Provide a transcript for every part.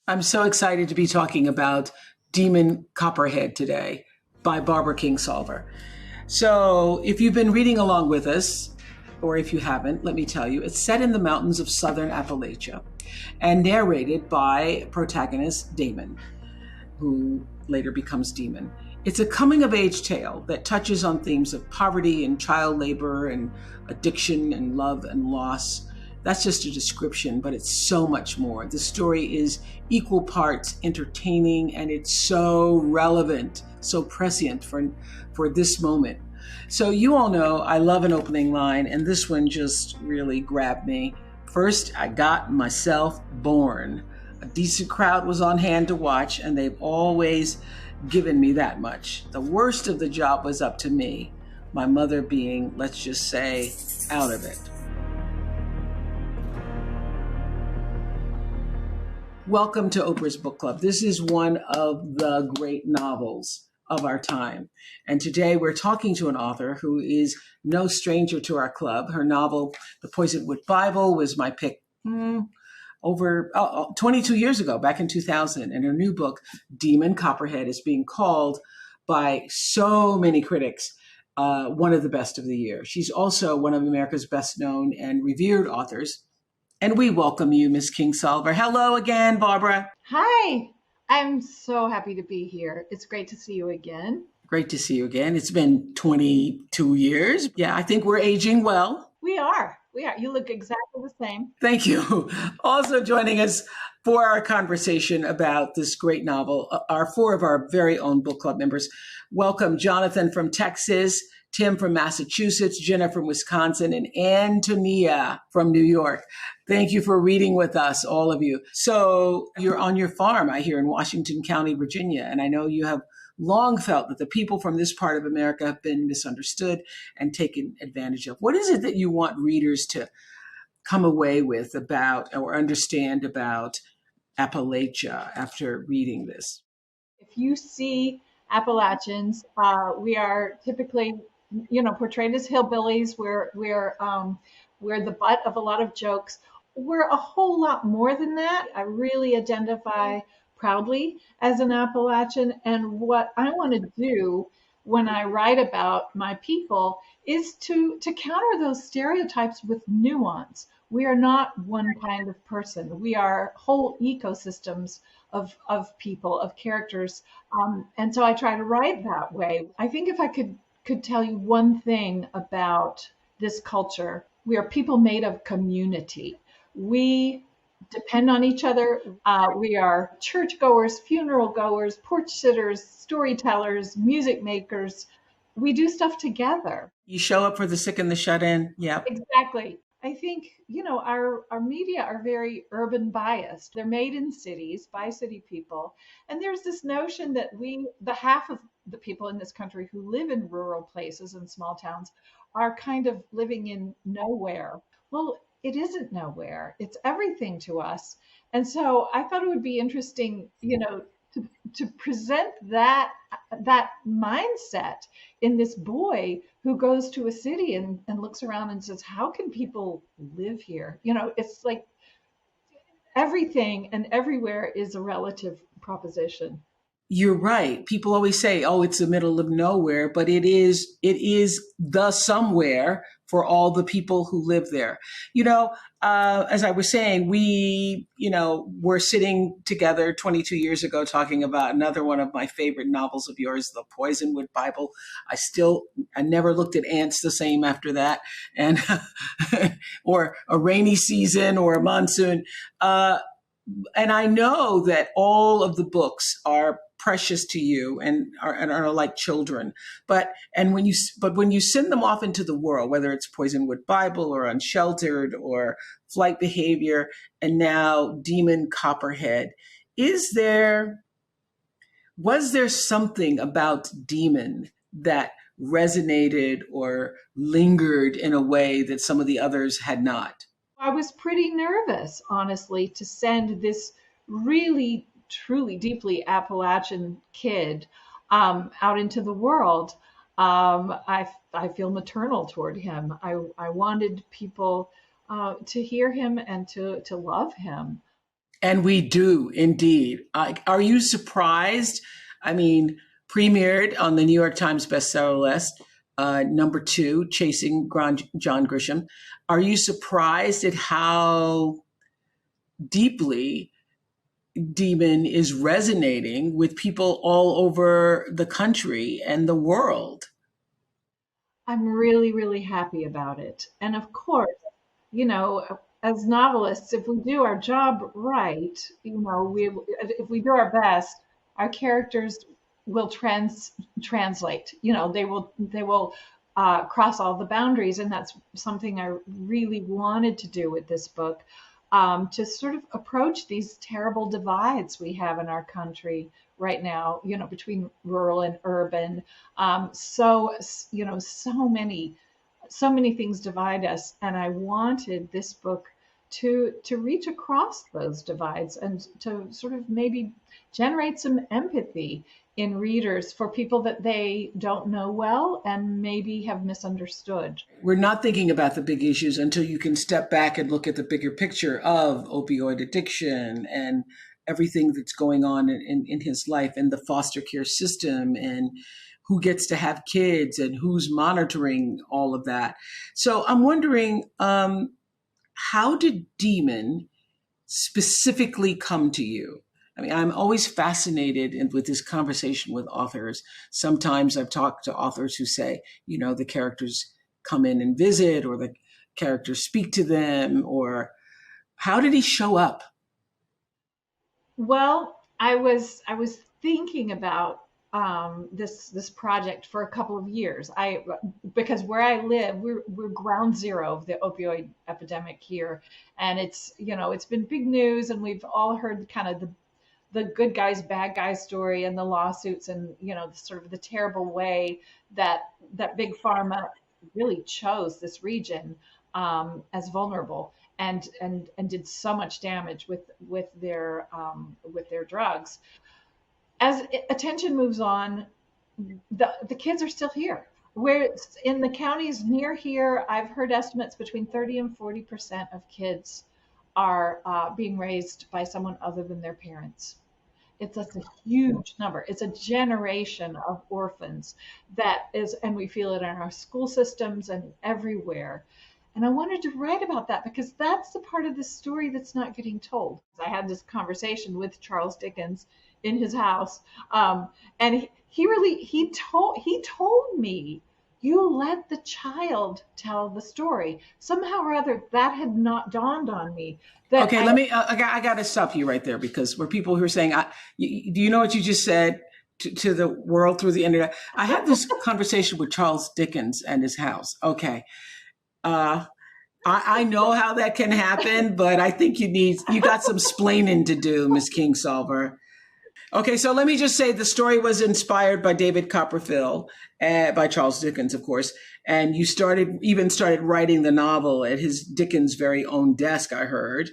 I'm so excited to be talking about Demon Copperhead today by Barbara Kingsolver. So, if you've been reading along with us, or if you haven't, let me tell you, it's set in the mountains of southern Appalachia and narrated by protagonist Damon, who later becomes Demon. It's a coming of age tale that touches on themes of poverty and child labor and addiction and love and loss. That's just a description, but it's so much more. The story is equal parts entertaining and it's so relevant, so prescient for this moment. So you all know I love an opening line, and this one just really grabbed me. First, I got myself born. A decent crowd was on hand to watch, and they've always given me that much. The worst of the job was up to me, my mother being, let's just say, out of it. Welcome to Oprah's Book Club. This is one of the great novels of our time. And today we're talking to an author who is no stranger to our club. Her novel, The Poisonwood Bible, was my pick over 22 years ago, back in 2000. And her new book, Demon Copperhead, is being called by so many critics one of the best of the year. She's also one of America's best known and revered authors. And we welcome you, Ms. Kingsolver. Hello again, Barbara. Hi, I'm so happy to be here. It's great to see you again. Great to see you again. It's been 22 years. Yeah, I think we're aging well. We are. You look exactly the same. Thank you. Also joining us for our conversation about this great novel are four of our very own book club members. Welcome Jonathan from Texas, Tim from Massachusetts, Jenna from Wisconsin, and Antonia from New York. Thank you for reading with us, all of you. So you're on your farm, I hear, in Washington County, Virginia, and I know you have long felt that the people from this part of America have been misunderstood and taken advantage of. What is it that you want readers to come away with about or understand about Appalachia after reading this? If you see Appalachians, we are typically, portrayed as hillbillies. We're the butt of a lot of jokes. We're a whole lot more than that. I really identify proudly as an Appalachian. And what I want to do when I write about my people is to counter those stereotypes with nuance. We are not one kind of person. We are whole ecosystems of people, of characters. And so I try to write that way. I think if I could tell you one thing about this culture, we are people made of community. We depend on each other. We are churchgoers, funeral goers, porch sitters, storytellers, music makers. We do stuff together. You show up for the sick and the shut in. Yep. Exactly. I think, our media are very urban biased. They're made in cities by city people. And there's this notion that the half of the people in this country who live in rural places and small towns are kind of living in nowhere. Well, it isn't nowhere. It's everything to us. And so I thought it would be interesting, to present that mindset in this boy who goes to a city and looks around and says, how can people live here? It's like everything and everywhere is a relative proposition. You're right. People always say, "Oh, it's the middle of nowhere," but it is the somewhere for all the people who live there. As I was saying, we were sitting together 22 years ago talking about another one of my favorite novels of yours, The Poisonwood Bible. I never looked at ants the same after that, and or a rainy season or a monsoon. And I know that all of the books are precious to you and are like children. But when you send them off into the world, whether it's Poisonwood Bible or Unsheltered or Flight Behavior, and now Demon Copperhead, was there something about Demon that resonated or lingered in a way that some of the others had not? I was pretty nervous, honestly, to send this really, truly, deeply Appalachian kid out into the world. I feel maternal toward him. I wanted people to hear him and to love him. And we do indeed. Are you surprised? I mean, premiered on the New York Times bestseller list, number 2, Chasing John Grisham. Are you surprised at how deeply Demon is resonating with people all over the country and the world? I'm really, really happy about it. And of course, you know, as novelists, if we do our job right, if we do our best, our characters will translate. They will cross all the boundaries, and that's something I really wanted to do with this book, to sort of approach these terrible divides we have in our country right now. Between rural and urban. So many things divide us, and I wanted this book to reach across those divides and to sort of maybe generate some empathy in readers for people that they don't know well and maybe have misunderstood. We're not thinking about the big issues until you can step back and look at the bigger picture of opioid addiction and everything that's going on in his life and the foster care system and who gets to have kids and who's monitoring all of that. So I'm wondering, how did Demon specifically come to you? I mean, I'm always fascinated with this conversation with authors. Sometimes I've talked to authors who say, the characters come in and visit, or the characters speak to them, or how did he show up? Well, I was thinking about this project for a couple of years. Because where I live, we're ground zero of the opioid epidemic here, and it's been big news, and we've all heard kind of the good guys bad guys story and the lawsuits, and sort of the terrible way that big pharma really chose this region as vulnerable, and did so much damage with their drugs. As attention moves on, the kids are still here. Where in the counties near here, I've heard estimates between 30 and 40% of kids are being raised by someone other than their parents. That's a huge number. It's a generation of orphans and we feel it in our school systems and everywhere. And I wanted to write about that because that's the part of the story that's not getting told. I had this conversation with Charles Dickens in his house, and he told me, you let the child tell the story. Somehow or other, that had not dawned on me. That Okay, I got to stop you right there, because we're people who are saying, do you know what you just said to the world through the internet? I had this conversation with Charles Dickens and his house. Okay. Uh, I know how that can happen, but I think you got some splaining to do, Miss Kingsolver. Okay, so let me just say the story was inspired by David Copperfield, by Charles Dickens, of course. And you started writing the novel at his Dickens' very own desk, I heard.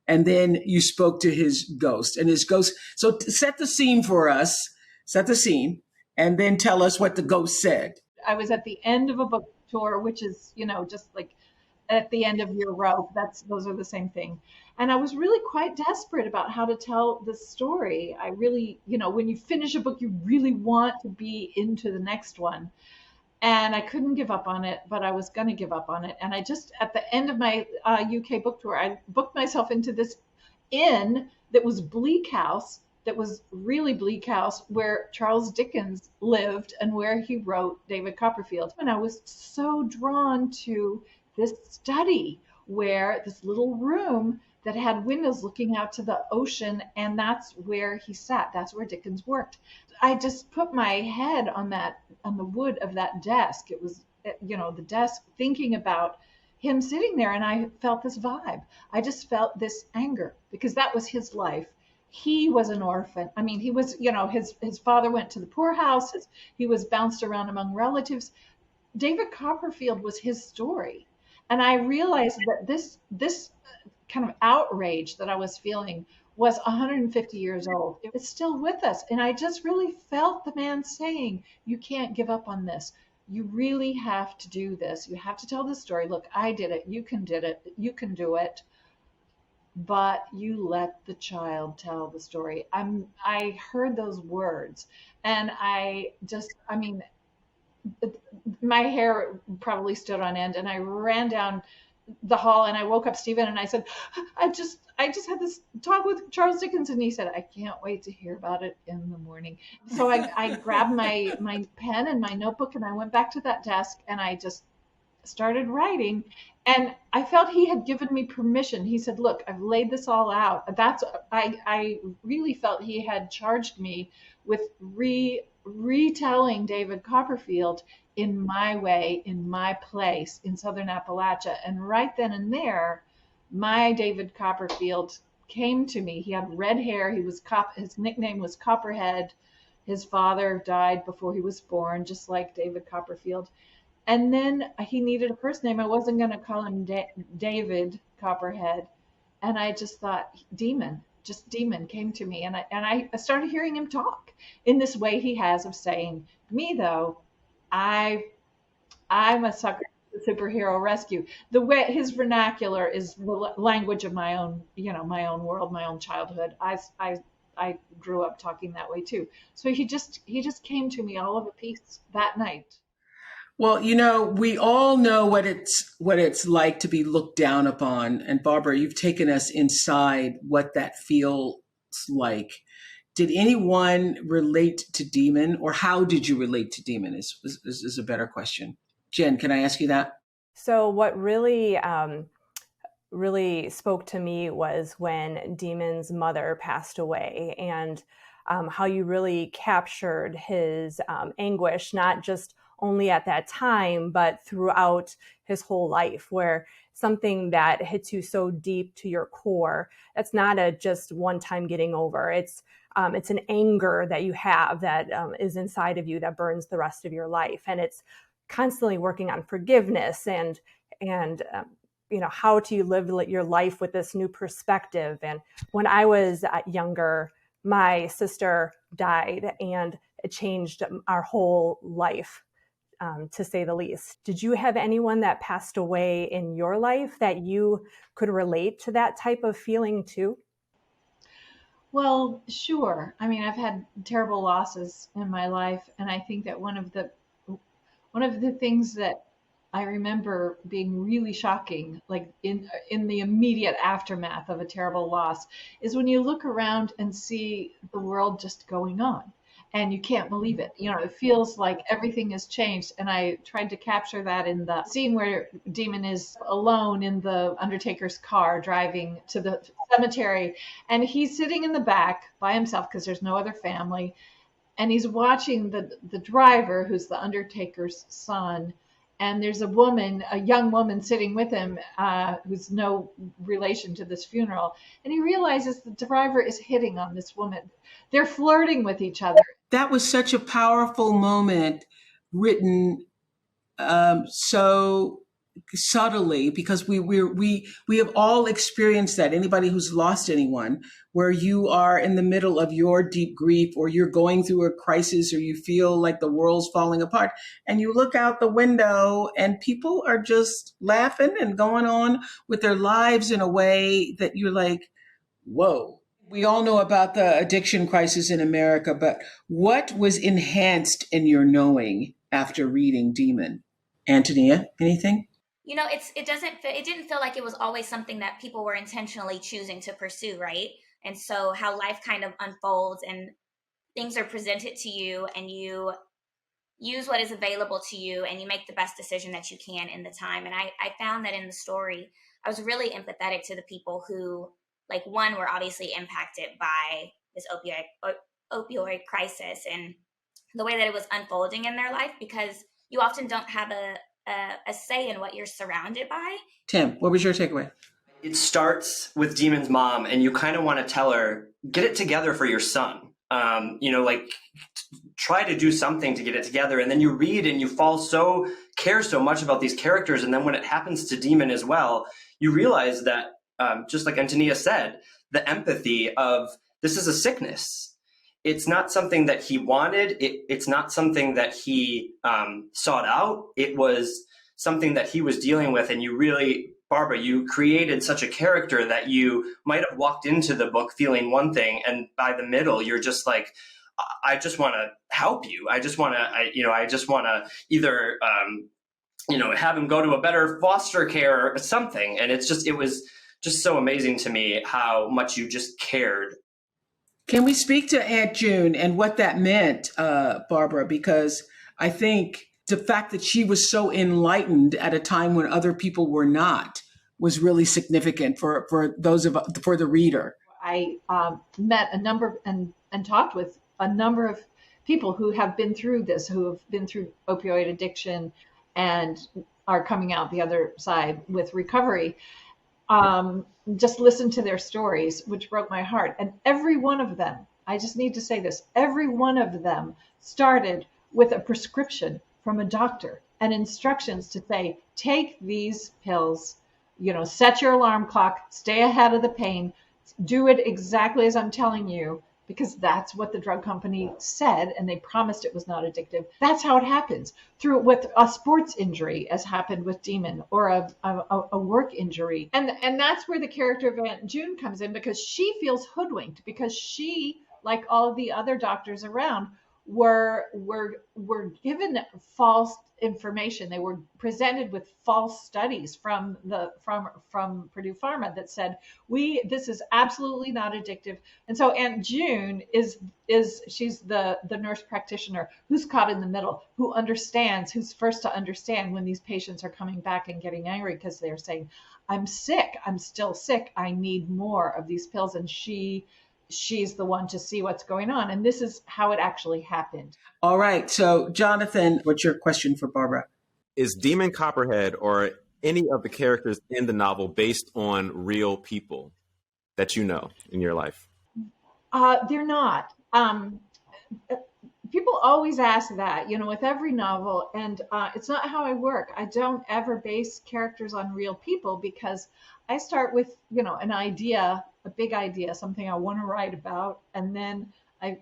And then you spoke to his ghost and his ghost. So set the scene for us, set the scene, and then tell us what the ghost said. I was at the end of a book tour, which is, just like at the end of your rope. Those are the same thing. And I was really quite desperate about how to tell this story. I really, when you finish a book, you really want to be into the next one. And I couldn't give up on it, but I was going to give up on it. And I just, at the end of my UK book tour, I booked myself into this inn that was Bleak House, that was really Bleak House, where Charles Dickens lived and where he wrote David Copperfield. And I was so drawn to this study, where this little room that had windows looking out to the ocean, and that's where he sat. That's where Dickens worked. I just put my head on the wood of that desk. It was, the desk, thinking about him sitting there, and I felt this vibe. I just felt this anger because that was his life. He was an orphan. I mean, he was, his father went to the poorhouse. He was bounced around among relatives. David Copperfield was his story. And I realized that this kind of outrage that I was feeling was 150 years old. It's still with us. And I just really felt the man saying, you can't give up on this. You really have to do this. You have to tell this story. Look, I did it. You can do it. but you let the child tell the story. I heard those words, and I mean, my hair probably stood on end, and I ran down the hall and I woke up Stephen and I said, I just had this talk with Charles Dickens, and he said, I can't wait to hear about it in the morning. So I grabbed my pen and my notebook and I went back to that desk and I just started writing, and I felt he had given me permission. He said, look, I've laid this all out. I really felt he had charged me with retelling David Copperfield in my way, in my place in Southern Appalachia. And right then and there, my David Copperfield came to me. He had red hair. His nickname was Copperhead. His father died before he was born, just like David Copperfield. And then he needed a first name. I wasn't going to call him David Copperhead. And I just thought, Demon came to me. And I started hearing him talk in this way he has of saying, me though, I, I'm a sucker for superhero rescue. The way his vernacular is the language of my own, my own world, my own childhood. I grew up talking that way too. So he just came to me all of a piece that night. Well, we all know what it's like to be looked down upon. And Barbara, you've taken us inside what that feels like. Did anyone relate to Demon, or how did you relate to Demon? Is a better question. Jen, can I ask you that? So what really spoke to me was when Demon's mother passed away, and how you really captured his anguish, not just only at that time, but throughout his whole life, where something that hits you so deep to your core, that's not a just one time getting over. It's an anger that you have that is inside of you that burns the rest of your life. And it's constantly working on forgiveness and how do you live your life with this new perspective. And when I was younger, my sister died, and it changed our whole life, to say the least. Did you have anyone that passed away in your life that you could relate to that type of feeling too? Well, sure. I mean, I've had terrible losses in my life, and I think that one of the things that I remember being really shocking, like in the immediate aftermath of a terrible loss, is when you look around and see the world just going on. And you can't believe it. It feels like everything has changed. And I tried to capture that in the scene where Demon is alone in the Undertaker's car driving to the cemetery. And he's sitting in the back by himself because there's no other family. And he's watching the driver, who's the Undertaker's son. And there's a young woman sitting with him, who's no relation to this funeral. And he realizes the driver is hitting on this woman. They're flirting with each other. That was such a powerful moment, written so subtly, because we have all experienced that. Anybody who's lost anyone, where you are in the middle of your deep grief, or you're going through a crisis, or you feel like the world's falling apart, and you look out the window and people are just laughing and going on with their lives in a way that you're like, whoa. We all know about the addiction crisis in America, but what was enhanced in your knowing after reading Demon? Antonia, anything? It didn't feel like it was always something that people were intentionally choosing to pursue, right? And so how life kind of unfolds and things are presented to you, and you use what is available to you, and you make the best decision that you can in the time. And I found that in the story, I was really empathetic to the people who, like, one, were obviously impacted by this opioid crisis and the way that it was unfolding in their life, because you often don't have a say in what you're surrounded by. Tim, what was your takeaway? It starts with Demon's mom, and you kind of want to tell her, get it together for your son. Try to do something to get it together. And then you read and you care so much about these characters. And then when it happens to Demon as well, you realize that, just like Antonia said, the empathy of, this is a sickness. It's not something that he wanted. It's not something that he sought out. It was something that he was dealing with. And you really Barbara, you created such a character that you might have walked into the book feeling one thing, and by the middle, you're just like, I just want to help you. I just want to either, have him go to a better foster care or something. And it was just so amazing to me how much you just cared. Can we speak to Aunt June and what that meant, Barbara? Because I think the fact that she was so enlightened at a time when other people were not was really significant for the reader. I met a number and talked with a number of people who have been through this, who have been through opioid addiction and are coming out the other side with recovery. Just listen to their stories, which broke my heart. And every one of them, I just need to say this, every one of them started with a prescription from a doctor and instructions to say, take these pills, set your alarm clock, stay ahead of the pain, do it exactly as I'm telling you, because that's what the drug company said, and they promised it was not addictive. That's how it happens, through with a sports injury, as happened with Demon, or a work injury. And that's where the character of Aunt June comes in, because she feels hoodwinked, because she, like all of the other doctors around, were given false information. They were presented with false studies from Purdue Pharma that said this is absolutely not addictive. And so Aunt June she's the nurse practitioner who's caught in the middle, who's first to understand when these patients are coming back and getting angry because they're saying, I'm sick, I'm still sick, I need more of these pills. And she's the one to see what's going on. And this is how it actually happened. All right. So, Jonathan, what's your question for Barbara? Is Demon Copperhead or any of the characters in the novel based on real people that you know in your life? They're not. People always ask that, with every novel. And it's not how I work. I don't ever base characters on real people, because I start with, an idea, a big idea, something I want to write about. And then I,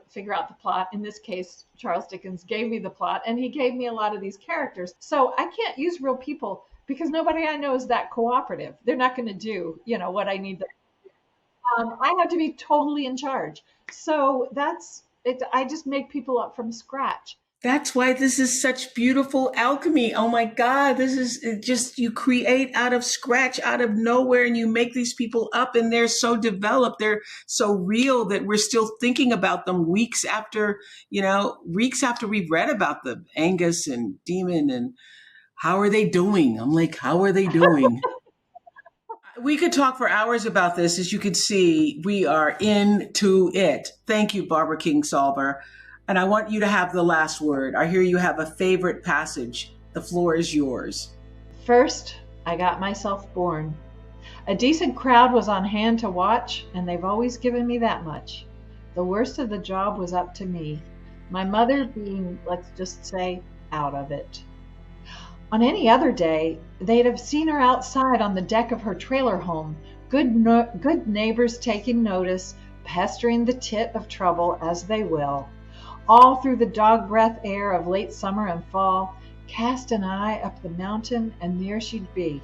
figure out the plot. In this case, Charles Dickens gave me the plot, and he gave me a lot of these characters. So I can't use real people, because nobody I know is that cooperative. They're not going to do, what I need. I have to be totally in charge. So that's it. I just make people up from scratch. That's why this is such beautiful alchemy. Oh my God, this is just, you create out of scratch, out of nowhere, and you make these people up, and they're so developed, they're so real that we're still thinking about them weeks after we've read about them, Angus and Demon, and how are they doing? I'm like, how are they doing? We could talk for hours about this. As you can see, we are into it. Thank you, Barbara Kingsolver. And I want you to have the last word. I hear you have a favorite passage. The floor is yours. First, I got myself born. A decent crowd was on hand to watch, and they've always given me that much. The worst of the job was up to me, my mother being, let's just say, out of it. On any other day, they'd have seen her outside on the deck of her trailer home, good neighbors taking notice, pestering the tit of trouble as they will. All through the dog breath air of late summer and fall, cast an eye up the mountain, and there she'd be,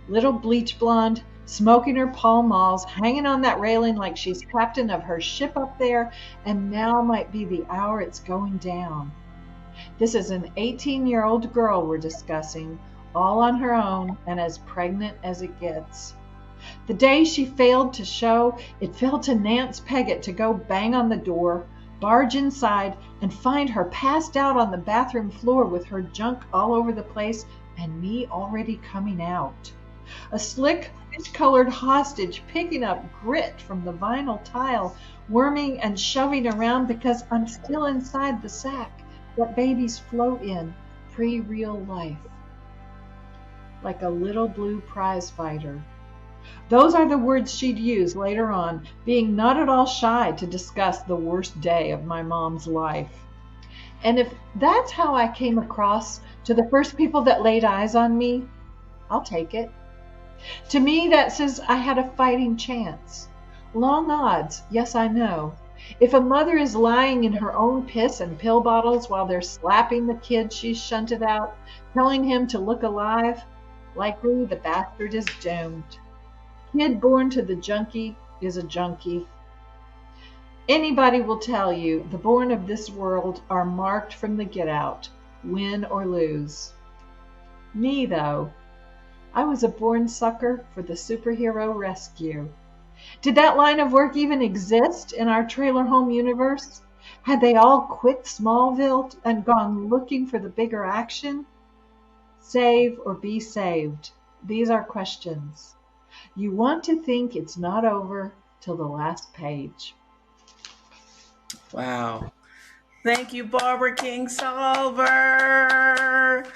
little bleach blonde, smoking her Pall Malls, hanging on that railing like she's captain of her ship up there, and now might be the hour it's going down. This is an 18-year-old girl we're discussing, all on her own and as pregnant as it gets. The day she failed to show, it fell to Nance Peggott to go bang on the door, barge inside, and find her passed out on the bathroom floor with her junk all over the place and me already coming out. A slick, fish-colored hostage picking up grit from the vinyl tile, worming and shoving around because I'm still inside the sack that babies float in pre-real life. Like a little blue prize fighter. Those are the words she'd use later on, being not at all shy to discuss the worst day of my mom's life. And if that's how I came across to the first people that laid eyes on me, I'll take it. To me, that says I had a fighting chance. Long odds, yes, I know. If a mother is lying in her own piss and pill bottles while they're slapping the kid she's shunted out, telling him to look alive, Likely the bastard is doomed. Kid born to the junkie is a junkie. Anybody will tell you the born of this world are marked from the get out, win or lose. Me, though, I was a born sucker for the superhero rescue. Did that line of work even exist in our trailer home universe? Had they all quit Smallville and gone looking for the bigger action? Save or be saved? These are questions. You want to think it's not over till the last page. Wow. Thank you, Barbara Kingsolver.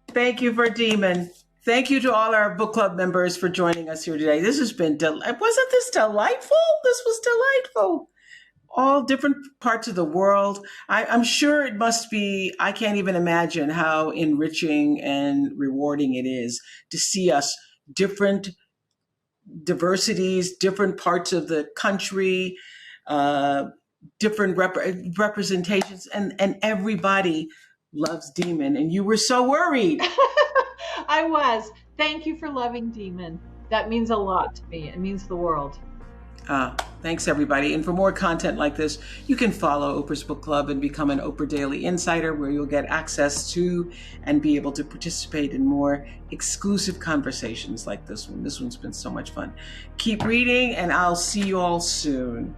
Thank you for Demon. Thank you to all our book club members for joining us here today. This has been, wasn't this delightful? This was delightful. All different parts of the world. I'm sure it must be, I can't even imagine how enriching and rewarding it is to see us different diversities, different parts of the country, different representations, and everybody loves Demon. And you were so worried. I was. Thank you for loving Demon. That means a lot to me. It means the world. Thanks, everybody. And for more content like this, you can follow Oprah's Book Club and become an Oprah Daily Insider, where you'll get access to and be able to participate in more exclusive conversations like this one. This one's been so much fun. Keep reading, and I'll see you all soon.